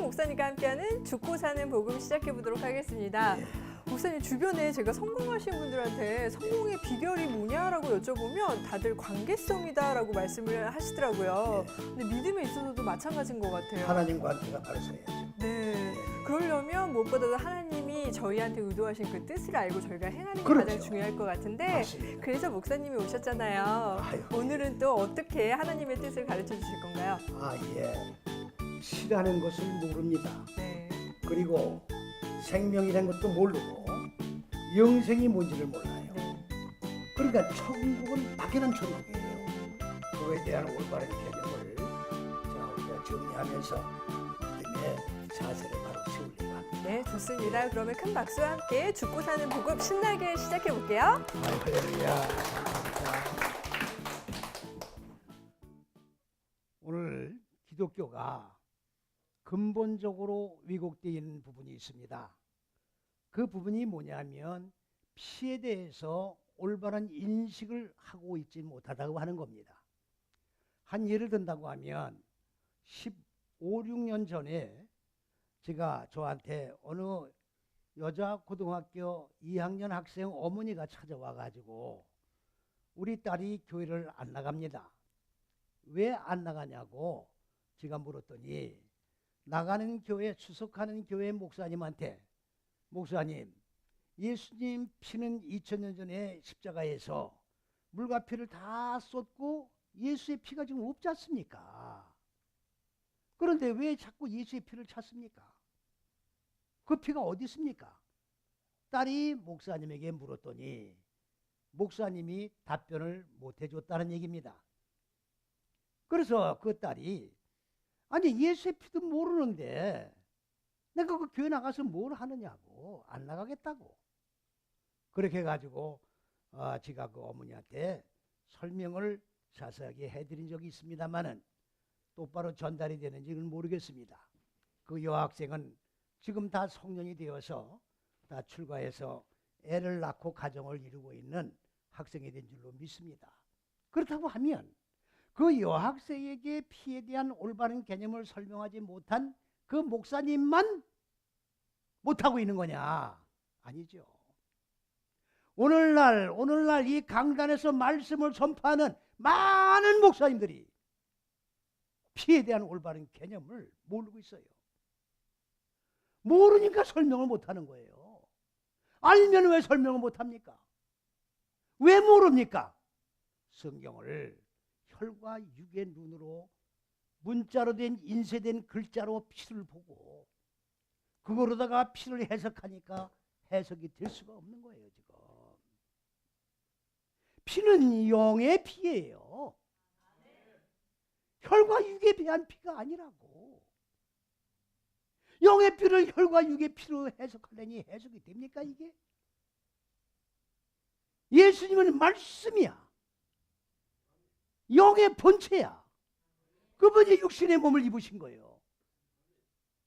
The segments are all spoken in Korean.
목사님과 함께하는 죽고 사는 복음 시작해 보도록 하겠습니다. 목사님, 주변에 제가 성공하신 분들한테 성공의 비결이 뭐냐라고 여쭤보면 다들 관계성이다라고 말씀을 하시더라고요. 근데 믿음에 있어서도 마찬가지인 것 같아요. 하나님 관계가 바로 서야죠. 네. 그러려면 무엇보다도 하나님이 저희한테 의도하신 그 뜻을 알고 저희가 행하는 게 그렇죠. 가장 중요할 것 같은데, 맞습니다. 그래서 목사님이 오셨잖아요. 아유. 오늘은 또 어떻게 하나님의 뜻을 가르쳐 주실 건가요? 피라는 것을 모릅니다. 네. 그리고 생명이라는 것도 모르고 영생이 뭔지를 몰라요. 네. 그러니까 천국은 막연한 천국이에요. 그거에 대한 올바른 개념을 우리가 정리하면서 믿음의 자세를 바로 세우려고 합니다. 네, 좋습니다. 그러면 큰 박수와 함께 죽고 사는 복음 신나게 시작해 볼게요. 할렐루야. 오늘 기독교가 근본적으로 왜곡되어 있는 부분이 있습니다. 그 부분이 뭐냐면 피에 대해서 올바른 인식을 하고 있지 못하다고 하는 겁니다. 한 예를 든다고 하면 15, 16년 전에 제가 저한테 어느 여자 고등학교 2학년 학생 어머니가 찾아와 가지고 우리 딸이 교회를 안 나갑니다. 왜 안 나가냐고 제가 물었더니 나가는 교회, 출석하는 교회 목사님한테, 목사님, 예수님 피는 2000년 전에 십자가에서 물과 피를 다 쏟고 예수의 피가 지금 없지 않습니까? 그런데 왜 자꾸 예수의 피를 찾습니까? 그 피가 어디 있습니까? 딸이 목사님에게 물었더니 목사님이 답변을 못 해줬다는 얘기입니다. 그래서 그 딸이 아니 예수의 피도 모르는데 내가 그 교회 나가서 뭘 하느냐고, 안 나가겠다고. 그렇게 해가지고 제가 그 어머니한테 설명을 자세하게 해드린 적이 있습니다만은 똑바로 전달이 되는지는 모르겠습니다. 그 여학생은 지금 다 성년이 되어서 다 출가해서 애를 낳고 가정을 이루고 있는 학생이 된 줄로 믿습니다. 그렇다고 하면 그 여학생에게 피에 대한 올바른 개념을 설명하지 못한 그 목사님만 못하고 있는 거냐? 아니죠. 오늘날 이 강단에서 말씀을 전파하는 많은 목사님들이 피에 대한 올바른 개념을 모르고 있어요. 모르니까 설명을 못하는 거예요. 알면 왜 설명을 못합니까? 왜 모릅니까? 성경을 혈과 육의 눈으로 문자로 된 인쇄된 글자로 피를 보고 그거로다가 피를 해석하니까 해석이 될 수가 없는 거예요. 지금 피는 영의 피예요. 혈과 육에 대한 피가 아니라고. 영의 피를 혈과 육의 피로 해석하려니 해석이 됩니까 이게? 예수님은 말씀이야. 영의 본체야. 그분이 육신의 몸을 입으신 거예요.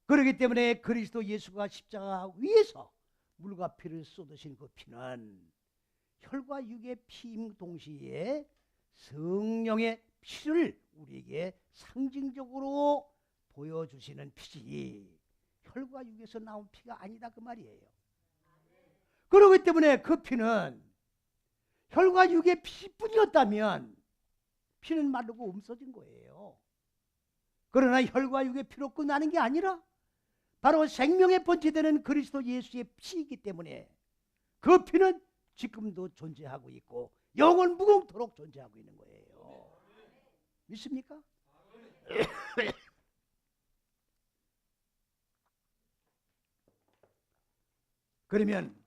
그렇기 때문에 그리스도 예수가 십자가 위에서 물과 피를 쏟으신 그 피는 혈과 육의 피임 동시에 성령의 피를 우리에게 상징적으로 보여주시는 피지 혈과 육에서 나온 피가 아니다 그 말이에요. 그렇기 때문에 그 피는 혈과 육의 피뿐이었다면 피는 마르고 없어진 거예요. 그러나 혈과 육의 피로 끝나는 게 아니라 바로 생명의 본체되는 그리스도 예수의 피이기 때문에 그 피는 지금도 존재하고 있고 영원 무궁토록 존재하고 있는 거예요. 믿습니까? 그러면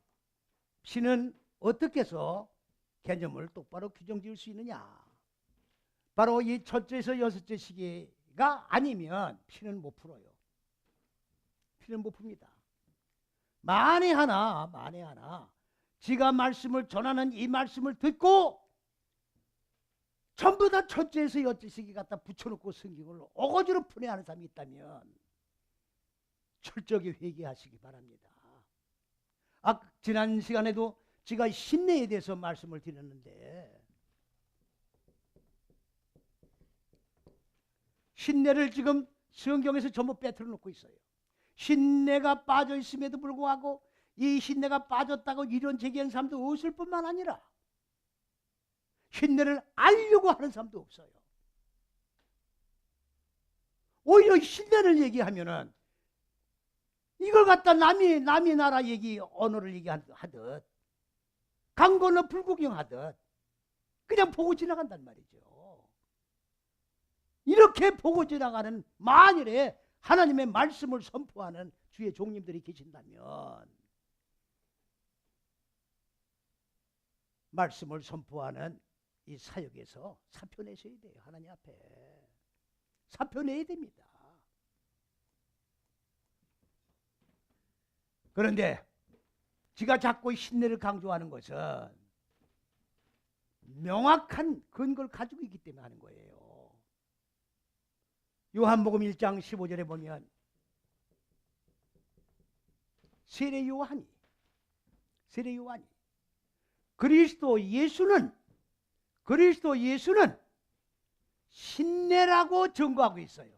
피는 어떻게 해서 개념을 똑바로 규정 지을 수 있느냐? 바로 이 첫째에서 여섯째 시기가 아니면 피는 못 풀어요. 피는 못 풉니다. 만에 하나 지가 말씀을 전하는 이 말씀을 듣고 전부 다 첫째에서 여섯째 시기 갖다 붙여놓고 성경을 어거지로 분해하는 사람이 있다면 철저하게 회개하시기 바랍니다. 지난 시간에도 제가 신뢰에 대해서 말씀을 드렸는데 신뢰를 지금 성경에서 전부 빼뜨려 놓고 있어요. 신내가 빠져 있음에도 불구하고 이 신내가 빠졌다고 이런 제기하는 사람도 없을 뿐만 아니라 신내를 알려고 하는 사람도 없어요. 오히려 신내를 얘기하면은 이걸 갖다 남이 나라 얘기 언어를 얘기하듯 강 건너 불구경하듯 그냥 보고 지나간단 말이죠. 이렇게 보고 지나가는 만일에 하나님의 말씀을 선포하는 주의 종님들이 계신다면 말씀을 선포하는 이 사역에서 사표 내셔야 돼요. 하나님 앞에 사표 내야 됩니다. 그런데 지가 자꾸 신뢰를 강조하는 것은 명확한 근거를 가지고 있기 때문에 하는 거예요. 요한복음 1장 15절에 보면 세례 요한이 그리스도 예수는 신내라고 증거하고 있어요.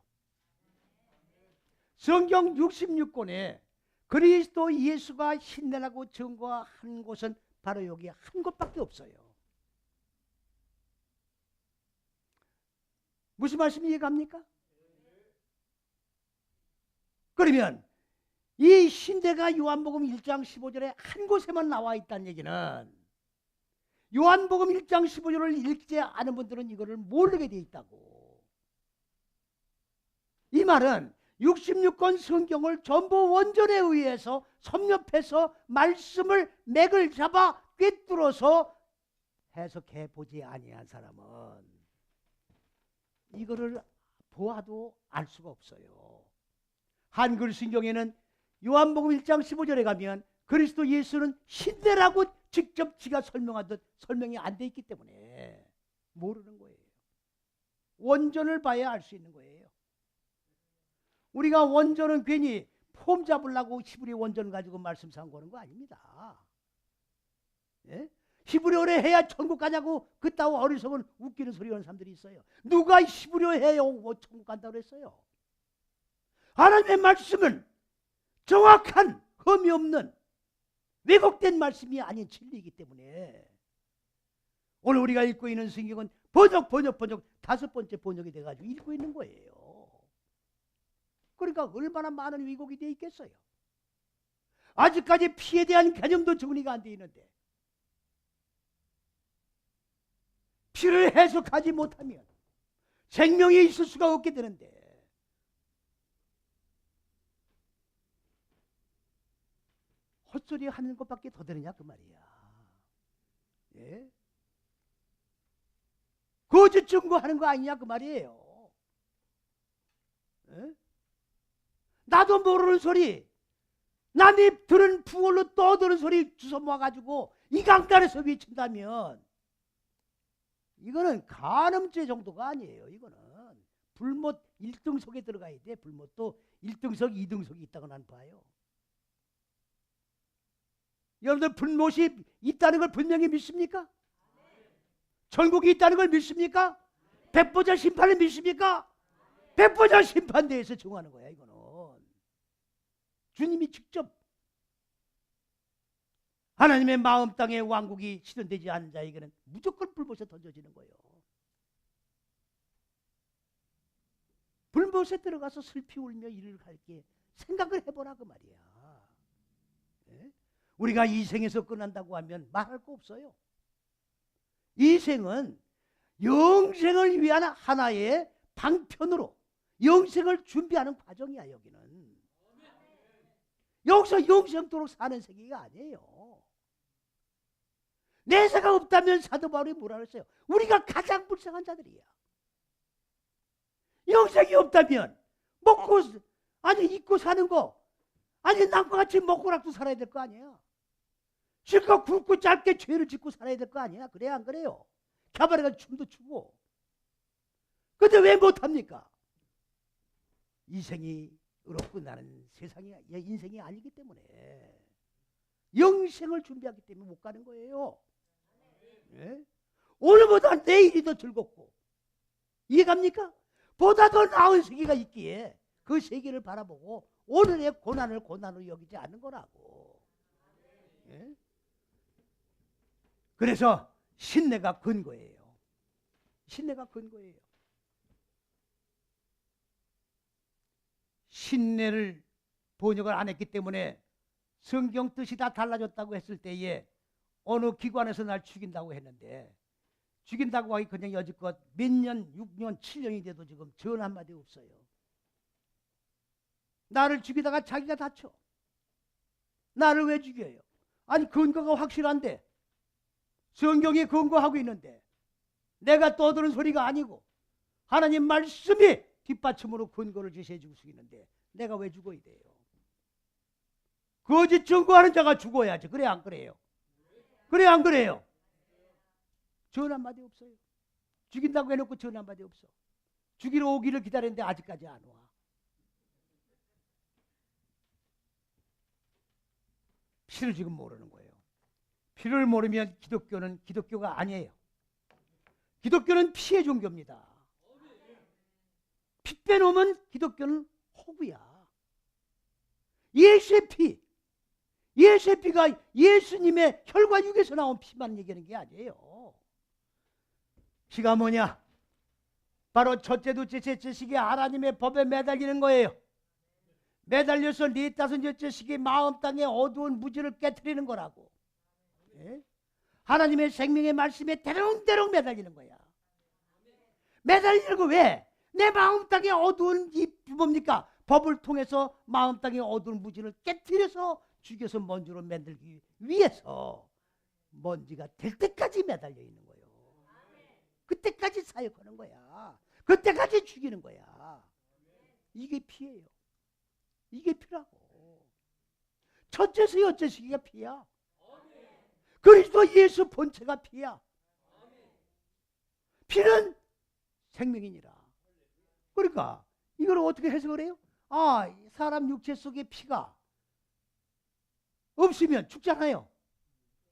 성경 66권에 그리스도 예수가 신내라고 증거한 곳은 바로 여기 한 곳밖에 없어요. 무슨 말씀이 이해갑니까? 그러면 이 신대가 요한복음 1장 15절에 한 곳에만 나와 있다는 얘기는 요한복음 1장 15절을 읽지 않은 분들은 이거를 모르게 돼 있다고. 이 말은 66권 성경을 전부 원전에 의해서 섭렵해서 말씀을 맥을 잡아 꿰뚫어서 해석해 보지 아니한 사람은 이거를 보아도 알 수가 없어요. 한글 성경에는 요한복음 1장 15절에 가면 그리스도 예수는 신내라고 직접 지가 설명하듯 설명이 안 돼 있기 때문에 모르는 거예요. 원전을 봐야 알 수 있는 거예요. 우리가 원전은 괜히 폼 잡으려고 히브리 원전 가지고 말씀 상고하는 거 아닙니다. 예? 히브리어를 해야 천국 가냐고 그따위 어리석은 웃기는 소리 하는 사람들이 있어요. 누가 히브리어 해야 천국 간다고 그랬어요? 하나님의 말씀은 정확한 흠이 없는 왜곡된 말씀이 아닌 진리이기 때문에 오늘 우리가 읽고 있는 성경은 번역 5번째 번역이 돼가지고 읽고 있는 거예요. 그러니까 얼마나 많은 왜곡이 되어 있겠어요. 아직까지 피에 대한 개념도 정리가 안 되어 있는데 피를 해석하지 못하면 생명이 있을 수가 없게 되는데 헛소리 하는 것밖에 더 되느냐 그 말이야. 예? 거짓 증거하는 거 아니냐 그 말이에요. 예? 나도 모르는 소리 남이 들은 부월로 떠드는 소리 주워 모아가지고 이 강단에서 외친다면 이거는 간음죄 정도가 아니에요. 이거는 불못 1등석에 들어가야 돼. 불못도 1등석 2등석이 있다고 난 봐요. 여러분들 불못이 있다는 걸 분명히 믿습니까? 천국이 있다는 걸 믿습니까? 백보자 심판을 믿습니까? 백보자 심판대에서 정하는 거야. 이거는 주님이 직접 하나님의 마음 땅에 왕국이 실현되지 않은 자에게는 무조건 불못에 던져지는 거예요. 불못에 들어가서 슬피 울며 이를 갈게 생각을 해보라 그 말이야. 네? 우리가 이 생에서 끝난다고 하면 말할 거 없어요. 이 생은 영생을 위한 하나의 방편으로 영생을 준비하는 과정이야. 여기는 여기서 영생토록 사는 세계가 아니에요. 내세가 없다면 사도 바울이 뭐라 그랬어요? 우리가 가장 불쌍한 자들이야. 영생이 없다면 먹고 입고 사는 거 남과 같이 먹고락도 살아야 될 거 아니야. 실컷 굵고 짧게 죄를 짓고 살아야 될 거 아니야. 그래야 안 그래요? 갸바레가 춤도 추고. 근데 왜 못합니까? 이생이 의롭고 나는 세상이 인생이 아니기 때문에 영생을 준비하기 때문에 못 가는 거예요. 예? 오늘보다 내일이 더 즐겁고 이해갑니까? 보다 더 나은 세계가 있기에 그 세계를 바라보고 오늘의 고난을 고난으로 여기지 않는 거라고. 예? 그래서 신뢰가 근거예요. 신뢰가 근거예요. 신뢰를 번역을 안 했기 때문에 성경 뜻이 다 달라졌다고 했을 때에 어느 기관에서 날 죽인다고 했는데, 죽인다고 하기 그냥 여지껏 몇 년, 6년, 7년이 돼도 지금 전 한마디 없어요. 나를 죽이다가 자기가 다쳐. 나를 왜 죽여요? 아니 근거가 확실한데, 성경이 근거하고 있는데 내가 떠드는 소리가 아니고 하나님 말씀이 뒷받침으로 근거를 제시해 주고 있는데 내가 왜 죽어야 돼요? 거짓 증거하는 자가 죽어야지. 그래 안 그래요? 그래 안 그래요? 전 한마디 없어요. 죽인다고 해놓고 전 한마디 없어. 죽이러 오기를 기다렸는데 아직까지 안 와. 피를 지금 모르는 거예요. 피를 모르면 기독교는 기독교가 아니에요. 기독교는 피의 종교입니다. 피 빼놓으면 기독교는 호구야. 예수의 피, 예수의 피가 예수님의 혈과 육에서 나온 피만 얘기하는 게 아니에요. 피가 뭐냐? 바로 첫째, 둘째, 셋째 시기에 하나님의 법에 매달리는 거예요. 매달려서 네 다섯 여째 시기에 마음 땅의 어두운 무지를 깨트리는 거라고. 예? 하나님의 생명의 말씀에 대롱대롱 매달리는 거야. 매달리는 거 왜? 내 마음 땅의 어두운 이 뭡니까? 법을 통해서 마음 땅의 어두운 무지를 깨트려서 죽여서 먼지로 만들기 위해서 먼지가 될 때까지 매달려 있는 거예요. 그때까지 사역하는 거야. 그때까지 죽이는 거야. 이게 피예요. 이게 피라고. 첫째서 여째 시기가 피야. 그리스도 예수 본체가 피야. 피는 생명이니라. 그러니까 이걸 어떻게 해석을 해요? 아, 사람 육체 속에 피가 없으면 죽잖아요.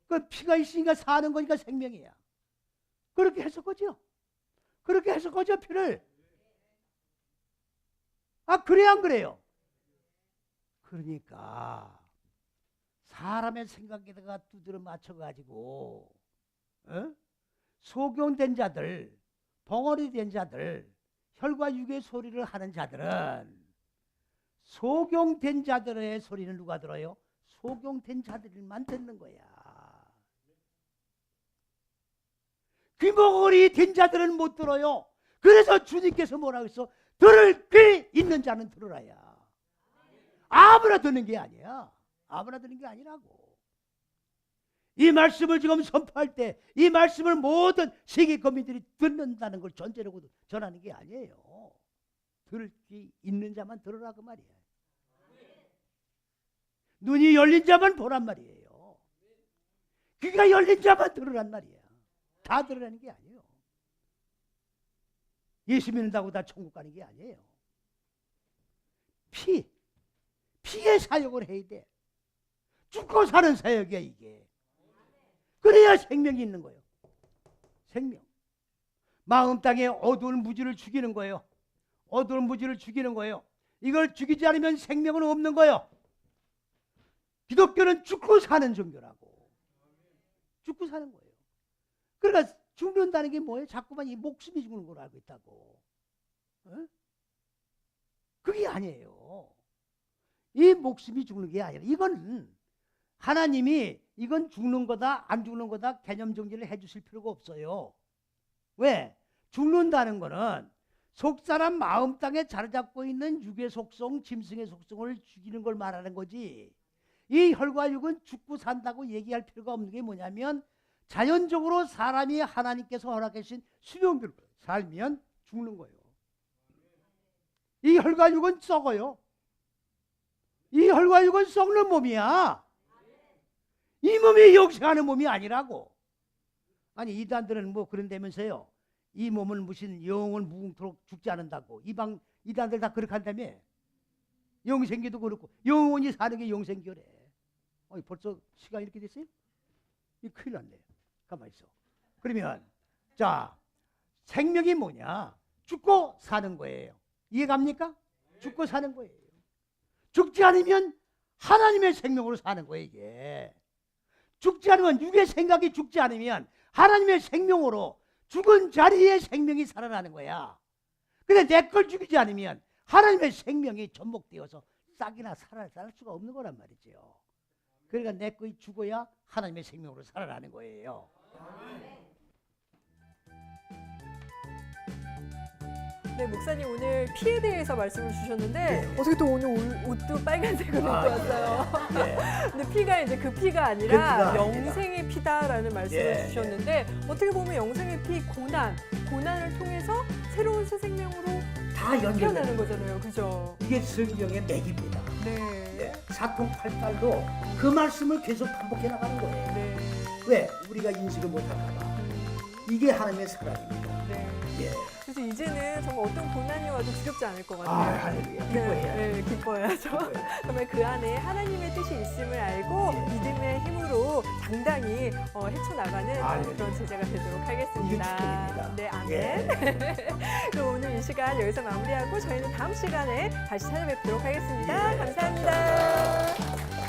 그 피가 있으니까 사는 거니까 생명이야. 그렇게 해석하죠. 그렇게 해석하죠, 피를. 아, 그래 안 그래요? 그러니까 사람의 생각에다가 두드려 맞춰가지고 소경된 자들, 벙어리 된 자들, 혈과 육의 소리를 하는 자들은, 소경된 자들의 소리는 누가 들어요? 소경된 자들만 듣는 거야. 귀머거리 된 자들은 못 들어요. 그래서 주님께서 뭐라고 했어? 들을 귀 있는 자는 들으라야. 아무나 듣는 게 아니야. 아무나 듣는 게 아니라고. 이 말씀을 지금 선포할 때 이 말씀을 모든 세계 거민들이 듣는다는 걸 전제로 전하는 게 아니에요. 들을 귀 있는 자만 들으라 그 말이야. 눈이 열린 자만 보란 말이에요. 귀가 열린 자만 들으란 말이야. 다 들으라는 게 아니에요. 예수 믿는다고 다 천국 가는 게 아니에요. 피의 사역을 해야 돼. 죽고 사는 사역이야 이게. 그래야 생명이 있는 거예요. 생명. 마음 땅에 어두운 무지를 죽이는 거예요. 어두운 무지를 죽이는 거예요. 이걸 죽이지 않으면 생명은 없는 거예요. 기독교는 죽고 사는 종교라고. 죽고 사는 거예요. 그러니까 죽는다는 게 뭐예요? 자꾸만 이 목숨이 죽는 걸 알고 있다고. 그게 아니에요. 이 목숨이 죽는 게 아니라 이건 하나님이 이건 죽는 거다 안 죽는 거다 개념 정리를 해주실 필요가 없어요. 왜? 죽는다는 거는 속사람 마음 땅에 자리 잡고 있는 육의 속성, 짐승의 속성을 죽이는 걸 말하는 거지. 이 혈과 육은 죽고 산다고 얘기할 필요가 없는 게 뭐냐면 자연적으로 사람이 하나님께서 허락하신 수명대로 살면 죽는 거예요. 이 혈과 육은 썩어요. 이 혈과 육은 썩는 몸이야. 이 몸이 영생하는 몸이 아니라고. 아니 이단들은 뭐 그런다면서요. 이 몸은 무슨 영을 무궁토록 죽지 않는다고. 이단들 다 그렇게 한다며. 영생기도 그렇고 영원히 사는 게 영생기래. 벌써 시간이 이렇게 됐어요? 이 큰일 났네. 가만히 있어. 그러면 자 생명이 뭐냐? 죽고 사는 거예요. 이해갑니까? 죽고 사는 거예요. 죽지 않으면 하나님의 생명으로 사는 거예요, 이게. 죽지 않으면, 육의 생각이 죽지 않으면 하나님의 생명으로 죽은 자리에 생명이 살아나는 거야. 근데 내 걸 죽이지 않으면 하나님의 생명이 접목되어서 싹이나 살 수가 없는 거란 말이죠. 그러니까 내 것이 죽어야 하나님의 생명으로 살아나는 거예요. 네, 목사님 오늘 피에 대해서 말씀을 주셨는데 네. 어떻게 또 오늘 옷도 빨간색으로 입고 왔어요. 네. 근데 피가 이제 그 피가 아니라 그 피가 영생의 피다라는 말씀을 예, 주셨는데 어떻게 보면 영생의 피 고난을 통해서 새로운 새 생명으로 다 연결되는 태어나는 거잖아요. 그죠? 이게 성경의 맥입니다. 네. 네. 사통팔달도 그 말씀을 계속 반복해 나가는 거예요. 네. 왜? 우리가 인식을 못할까 봐. 이게 하나님의 사랑입니다. 네. 예. 그래서 이제는 정말 어떤 고난이 와도 두렵지 않을 것 아, 같아요. 할렐루야. 네, 기뻐해야 돼. 네, 기뻐야죠. 기뻐해야 정말 그 안에 하나님의 뜻이 있음을 알고 네. 믿음의 힘으로 당당히 헤쳐나가는 아, 네. 그런 제자가 되도록 하겠습니다. 이게 축복입니다. 네, 아멘. 예. 그럼 오늘 이 시간 여기서 마무리하고 저희는 다음 시간에 다시 찾아뵙도록 하겠습니다. 예, 감사합니다.